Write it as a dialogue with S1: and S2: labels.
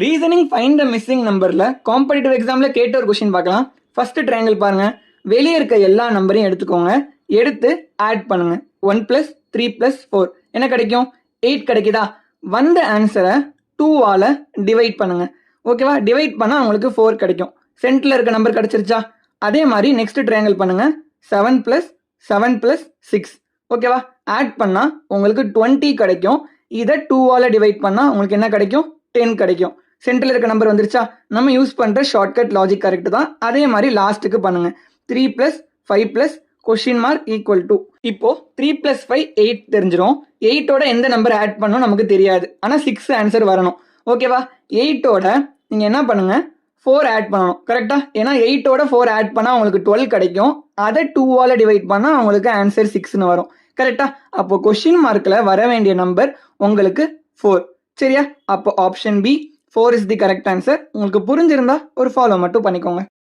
S1: Reasoning find the missing நம்பரில் competitive எக்ஸாமில் கேட்ட ஒரு கொஷின் பார்க்கலாம். ஃபர்ஸ்ட் ட்ரையாங்கிள் பாருங்க. வெளியே இருக்க எல்லா நம்பரையும் எடுத்துக்கோங்க. எடுத்து ஆட் பண்ணுங்க. 1 + 3 + 4 என்ன கிடைக்கும்? 8 கிடைக்குதா? வந்த ஆன்சரை 2ஆல் டிவைட் பண்ணுங்க. ஓகேவா? டிவைட் பண்ணால் உங்களுக்கு 4 கிடைக்கும். சென்டரில் இருக்க நம்பர் கிடைச்சிருச்சா? அதே மாதிரி நெக்ஸ்ட் ட்ரையாங்கிள் பண்ணுங்க. 7 + 7 + 6 ஓகேவா? ஆட் பண்ணால் உங்களுக்கு 20 கிடைக்கும். இதை 2ஆல் டிவைட் பண்ணால் உங்களுக்கு என்ன கிடைக்கும்? 10 கிடைக்கும். சென்டரில் இருக்க நம்பர் வந்துருச்சா? நம்ம யூஸ் பண்ணுற ஷார்ட்கட் லாஜிக் கரெக்ட் தான். அதே மாதிரி லாஸ்ட்டுக்கு பண்ணுங்க. 3 + 5 + (=) இப்போ 3 + 5 8 தெரிஞ்சிடும். 8ஓட எந்த நம்பர் ஆட் பண்ணணும் நமக்கு தெரியாது. ஆனால் 6 ஆன்சர் வரணும். ஓகேவா? 8ஓட நீங்கள் என்ன பண்ணுங்க? 4 ஆட் பண்ணணும். கரெக்டா? ஏன்னா 8ஓட 4 ஆட் பண்ணால் உங்களுக்கு 12 கிடைக்கும். அதை 2ஆல் டிவைட் பண்ணால் உங்களுக்கு ஆன்சர் 6ன்னு வரும். கரெக்டா? அப்போ கொஸ்டின் மார்க்கில் வர வேண்டிய நம்பர் உங்களுக்கு 4. சரியா? அப்போ option B 4 is the correct answer. உங்களுக்கு புரிஞ்சிருந்தா ஒரு ஃபாலோ மட்டும் பண்ணிக்கோங்க.